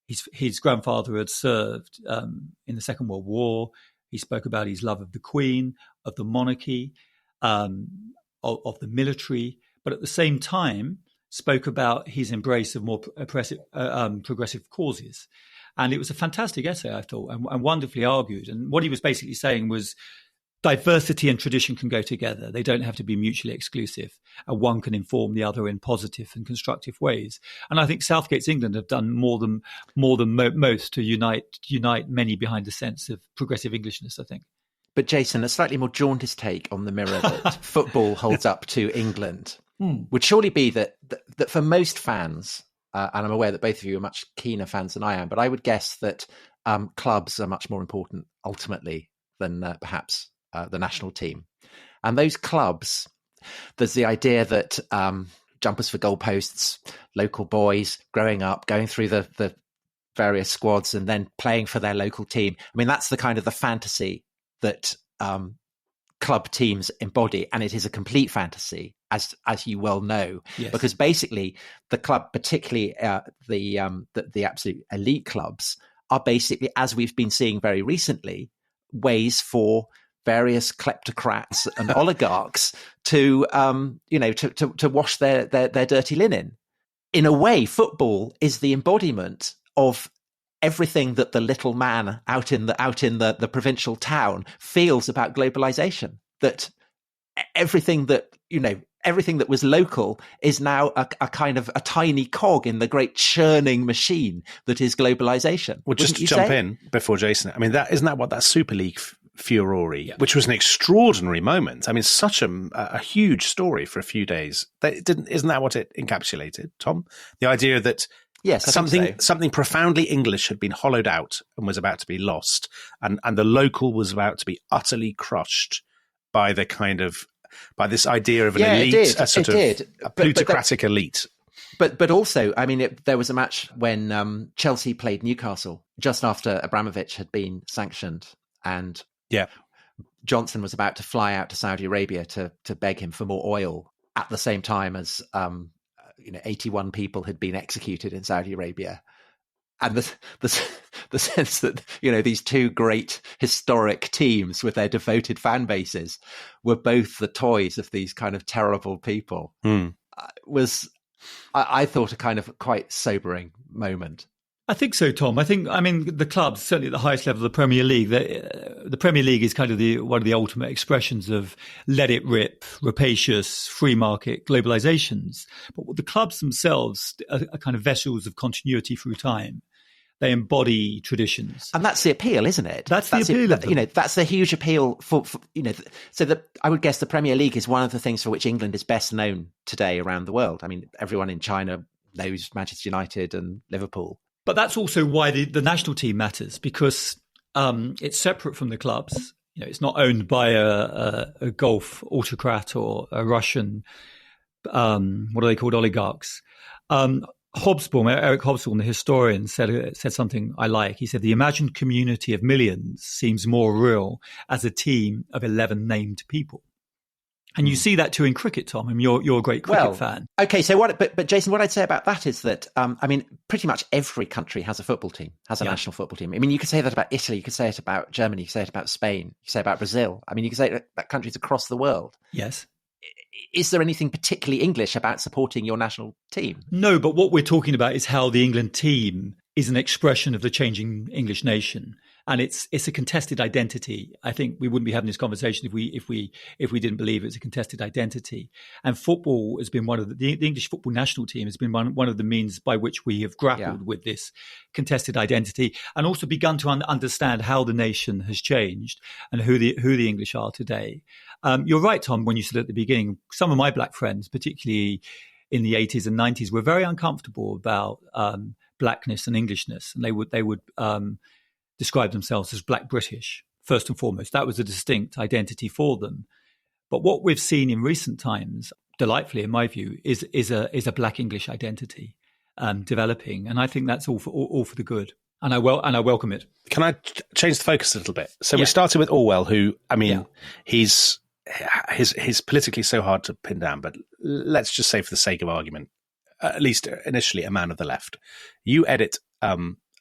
His grandfather had served in the Second World War. He spoke about his love of the Queen, of the monarchy, of the military, but at the same time spoke about his embrace of more progressive causes. And it was a fantastic essay, I thought, and wonderfully argued. And what he was basically saying was diversity and tradition can go together. They don't have to be mutually exclusive, and one can inform the other in positive and constructive ways. And I think Southgate's England have done more than most to unite many behind the sense of progressive Englishness, I think. But Jason, a slightly more jaundiced take on the mirror that football holds up to England would surely be that for most fans, and I'm aware that both of you are much keener fans than I am, but I would guess that clubs are much more important ultimately than perhaps the national team. And those clubs, there's the idea that jumpers for goalposts, local boys growing up, going through the various squads and then playing for their local team. I mean, that's the kind of the fantasy that club teams embody, and it is a complete fantasy, as you well know, yes. Because basically the club, particularly the absolute elite clubs, are basically, as we've been seeing very recently, ways for various kleptocrats and oligarchs to wash their dirty linen. In a way, football is the embodiment of everything that the little man out in the provincial town feels about globalization. That everything that was local is now a kind of a tiny cog in the great churning machine that is globalization. Well, just to jump in before Jason, I mean, isn't that what that Super League furore, which was an extraordinary moment. I mean, such a huge story for a few days. Isn't that what it encapsulated, Tom? The idea that yes, something profoundly English had been hollowed out and was about to be lost, and the local was about to be utterly crushed by by this idea of an elite, a plutocratic elite. But also, I mean, there was a match when Chelsea played Newcastle just after Abramovich had been sanctioned, and Johnson was about to fly out to Saudi Arabia to beg him for more oil at the same time as 81 people had been executed in Saudi Arabia. And the sense that, these two great historic teams with their devoted fan bases were both the toys of these kind of terrible people was, I thought, a kind of quite sobering moment. I think so, Tom. I mean, the clubs, certainly at the highest level of the Premier League, the Premier League is kind of one of the ultimate expressions of let it rip, rapacious, free market globalizations. But the clubs themselves are kind of vessels of continuity through time. They embody traditions. And that's the appeal, isn't it? That's the appeal. That's the huge appeal for so I would guess the Premier League is one of the things for which England is best known today around the world. I mean, everyone in China knows Manchester United and Liverpool. But that's also why the national team matters, because it's separate from the clubs. It's not owned by a Gulf autocrat or a Russian, what are they called, oligarchs. Eric Hobsbawm, the historian, said something I like. He said, the imagined community of millions seems more real as a team of 11 named people. And you see that too in cricket, Tom. I mean, you're a great cricket fan. Okay, so but Jason, what I'd say about that is that pretty much every country has a football team, has a national football team. I mean, you could say that about Italy, you could say it about Germany, you could say it about Spain, you could say it about Brazil. I mean, you could say it about countries across the world. Yes. Is there anything particularly English about supporting your national team? No, but what we're talking about is how the England team is an expression of the changing English nation. And it's a contested identity. I think we wouldn't be having this conversation if we didn't believe it's a contested identity. And football has been one of the English football national team has been one of the means by which we have grappled with this contested identity, and also begun to understand how the nation has changed and who the English are today. You're right, Tom, when you said at the beginning, some of my black friends, particularly in the 80s and 90s, were very uncomfortable about blackness and Englishness, and they would describe themselves as Black British, first and foremost. That was a distinct identity for them. But what we've seen in recent times, delightfully in my view, is a Black English identity developing, and I think that's all for the good. And I welcome it. Can I change the focus a little bit? So we started with Orwell, who, I mean, he's politically so hard to pin down, but let's just say for the sake of argument, at least initially a man of the left. You edit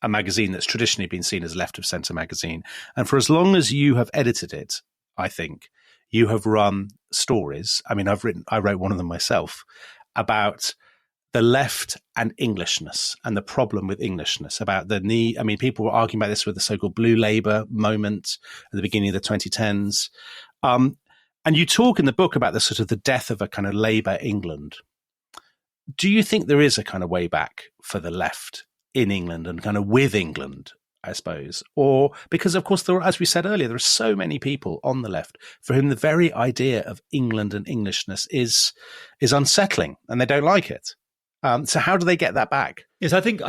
a magazine that's traditionally been seen as left of centre magazine. And for as long as you have edited it, I think, you have run stories. I mean, I wrote one of them myself about the left and Englishness and the problem with Englishness, about the need. I mean, people were arguing about this with the so-called Blue Labour moment at the beginning of the 2010s. And you talk in the book about the sort of the death of a kind of Labour England. Do you think there is a kind of way back for the left in England and kind of with England, I suppose? Or because, of course, as we said earlier, there are so many people on the left for whom the very idea of England and Englishness is unsettling and they don't like it. So how do they get that back? Yes, I think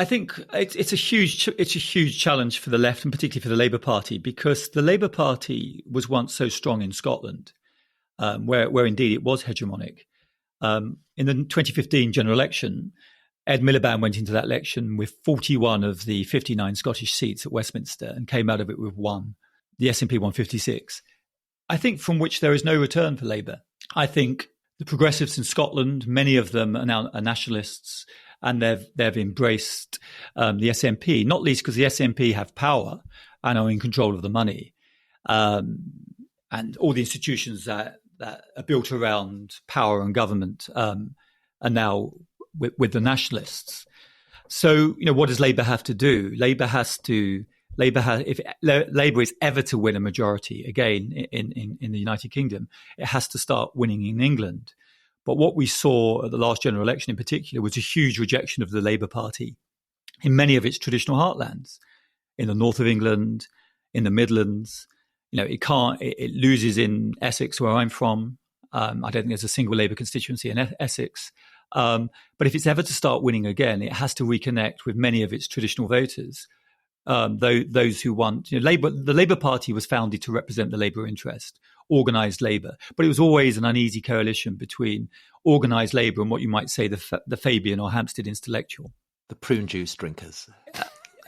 it's a huge challenge for the left and particularly for the Labour Party, because the Labour Party was once so strong in Scotland, where indeed it was hegemonic. In the 2015 general election, Ed Miliband went into that election with 41 of the 59 Scottish seats at Westminster and came out of it with 1. The SNP won 56. I think from which there is no return for Labour. I think the progressives in Scotland, many of them are now nationalists, and they've embraced the SNP, not least because the SNP have power and are in control of the money, and all the institutions that are built around power and government are now with the nationalists. So, what does Labour have to do? If Labour is ever to win a majority again in the United Kingdom, it has to start winning in England. But what we saw at the last general election in particular was a huge rejection of the Labour Party in many of its traditional heartlands, in the north of England, in the Midlands. It loses in Essex, where I'm from. I don't think there's a single Labour constituency in Essex. But if it's ever to start winning again, it has to reconnect with many of its traditional voters. Those who want Labour. The Labour Party was founded to represent the Labour interest, organised Labour, but it was always an uneasy coalition between organised Labour and what you might say the Fabian or Hampstead intellectual, the prune juice drinkers.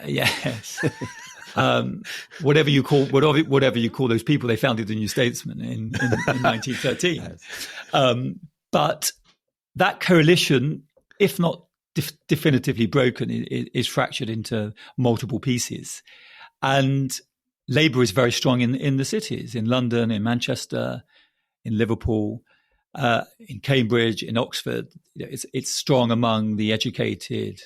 Yes. Whatever you call those people, they founded the New Statesman in 1913. Yes. But that coalition, if not definitively broken, is fractured into multiple pieces. And Labour is very strong in the cities, in London, in Manchester, in Liverpool, in Cambridge, in Oxford. It's strong among the educated,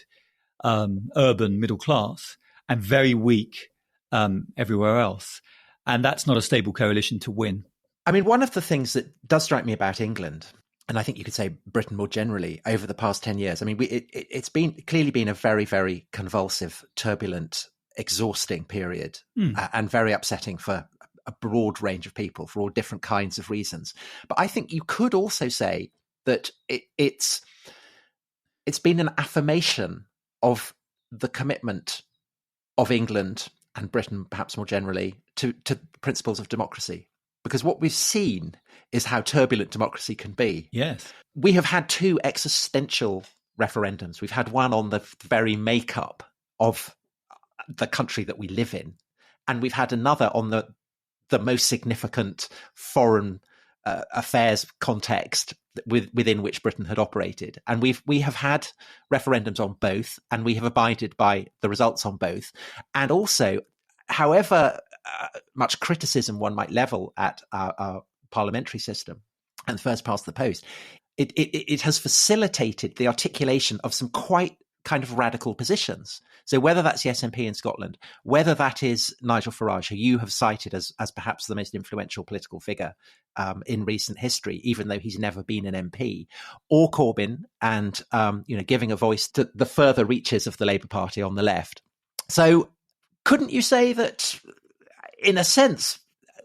urban middle class, and very weak everywhere else. And that's not a stable coalition to win. I mean, one of the things that does strike me about England, and I think you could say Britain more generally, over the past 10 years, I mean, it's clearly been a very, very convulsive, turbulent, exhausting period, and very upsetting for a broad range of people for all different kinds of reasons. But I think you could also say that it's been an affirmation of the commitment of England and Britain, perhaps more generally, to principles of democracy. Because what we've seen is how turbulent democracy can be. Yes. We have had 2 existential referendums. We've had one on the very makeup of the country that we live in. And we've had another on the most significant foreign affairs context within which Britain had operated. And we have had referendums on both, and we have abided by the results on both. And also, however much criticism one might level at our parliamentary system and first past the post, it has facilitated the articulation of some quite kind of radical positions. So whether that's the SNP in Scotland, whether that is Nigel Farage, who you have cited as perhaps the most influential political figure in recent history, even though he's never been an MP, or Corbyn, and giving a voice to the further reaches of the Labour Party on the left. So couldn't you say that, in a sense,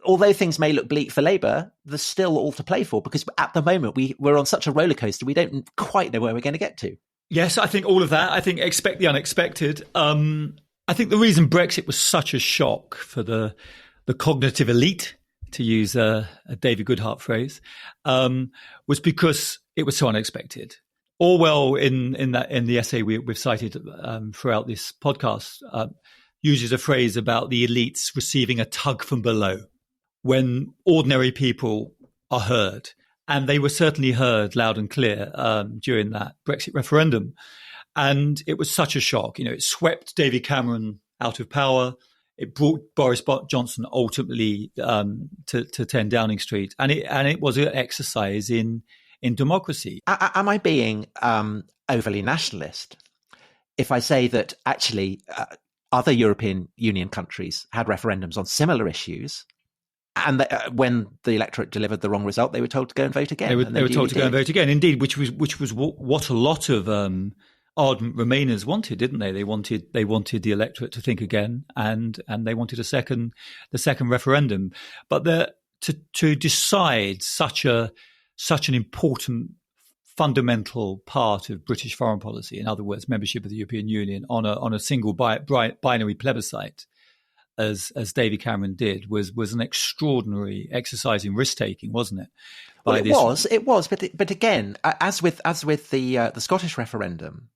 although things may look bleak for Labour, there's still all to play for? Because at the moment we're on such a roller coaster, we don't quite know where we're going to get to. Yes, I think all of that. I think expect the unexpected. I think the reason Brexit was such a shock for the cognitive elite, to use a David Goodhart phrase, was because it was so unexpected. Orwell, in the essay we've cited throughout this podcast, uses a phrase about the elites receiving a tug from below when ordinary people are heard. And they were certainly heard loud and clear during that Brexit referendum. And it was such a shock. It swept David Cameron out of power. It brought Boris Johnson ultimately to 10 Downing Street. And it was an exercise in democracy. Am I being overly nationalist if I say that actually other European Union countries had referendums on similar issues And when the electorate delivered the wrong result, they were told to go and vote again. They were told to go and vote again, indeed, which was what a lot of ardent Remainers wanted, didn't they? They wanted the electorate to think again, and they wanted the second referendum. But to decide such an important fundamental part of British foreign policy, in other words, membership of the European Union, on a single binary plebiscite, as David Cameron did, was an extraordinary exercise in risk taking, wasn't it? It was, but again, as with the Scottish referendum,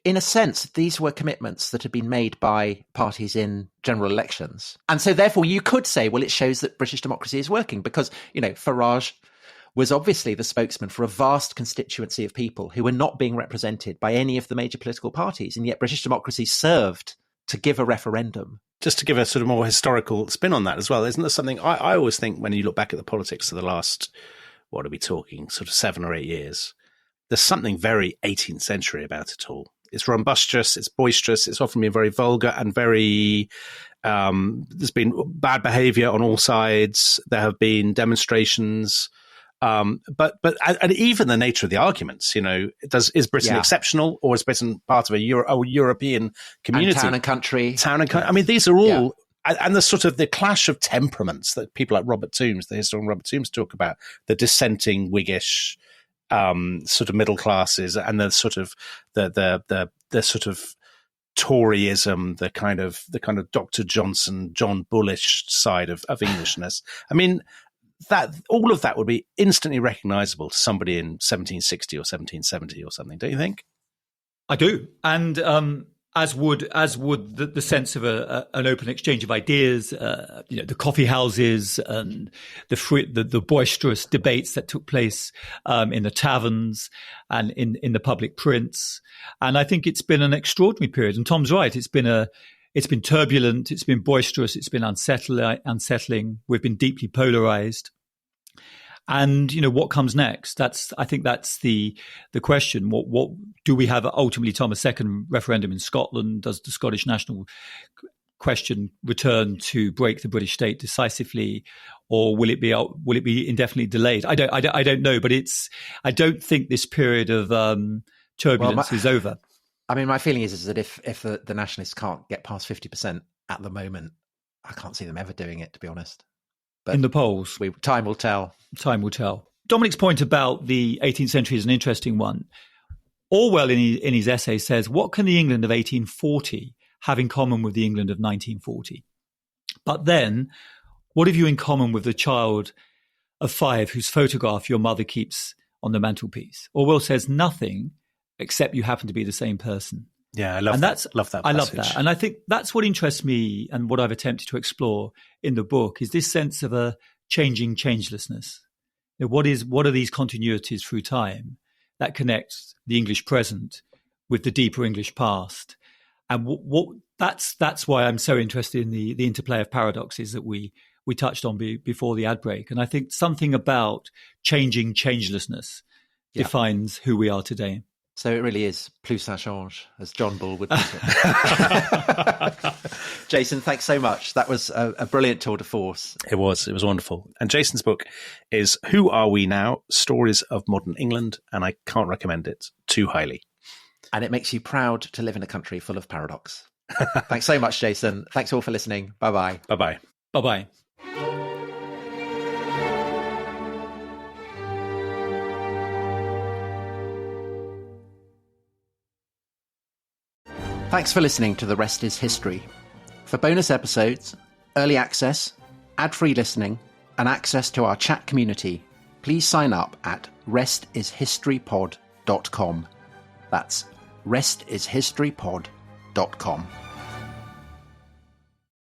in a sense, these were commitments that had been made by parties in general elections, and so therefore you could say, well, it shows that British democracy is working, because Farage was obviously the spokesman for a vast constituency of people who were not being represented by any of the major political parties, and yet British democracy served to give a referendum. Just to give a sort of more historical spin on that as well, isn't there something I always think when you look back at the politics of the last, what are we talking, sort of 7 or 8 years, there's something very 18th century about it all. It's rumbustious, it's boisterous, it's often been very vulgar and very, there's been bad behaviour on all sides, there have been demonstrations, but even the nature of the arguments, is Britain exceptional, or is Britain part of a European community? And town and country. I mean, these are all, and the sort of the clash of temperaments that people like Robert Toombs, the historian Robert Toombs, talk about, the dissenting Whiggish sort of middle classes, and the sort of the sort of Toryism, the kind of Dr. Johnson, John Bullish side of Englishness. I mean, that all of that would be instantly recognisable to somebody in 1760 or 1770 or something, don't you think? I do, and as would the sense of an open exchange of ideas, the coffee houses and the boisterous debates that took place in the taverns and in the public prints. And I think it's been an extraordinary period. And Tom's right; it's been turbulent, it's been boisterous, it's been unsettling. We've been deeply polarized. And, what comes next? I think that's the question. What do we have ultimately, Tom, a second referendum in Scotland? Does the Scottish national question return to break the British state decisively, or will it be indefinitely delayed? I don't know, but I don't think this period of turbulence is over. I mean, my feeling is that if the nationalists can't get past 50% at the moment, I can't see them ever doing it, to be honest. But in the polls, time will tell. Time will tell. Dominic's point about the 18th century is an interesting one. Orwell, in his essay, says, what can the England of 1840 have in common with the England of 1940? But then, what have you in common with the child of 5 whose photograph your mother keeps on the mantelpiece? Orwell says nothing, except you happen to be the same person. Yeah, I love that. I love that. And I think that's what interests me, and what I've attempted to explore in the book is this sense of a changing changelessness. What are these continuities through time that connect the English present with the deeper English past? And that's why I'm so interested in the interplay of paradoxes that we touched on before the ad break. And I think something about changing changelessness defines who we are today. So it really is plus ça change, as John Bull would put it. Jason, thanks so much. That was a brilliant tour de force. It was wonderful. And Jason's book is Who Are We Now? Stories of Modern England, and I can't recommend it too highly. And it makes you proud to live in a country full of paradox. Thanks so much, Jason. Thanks all for listening. Bye-bye. Bye-bye. Bye-bye. Thanks for listening to The Rest is History. For bonus episodes, early access, ad-free listening, and access to our chat community, please sign up at restishistorypod.com. That's restishistorypod.com.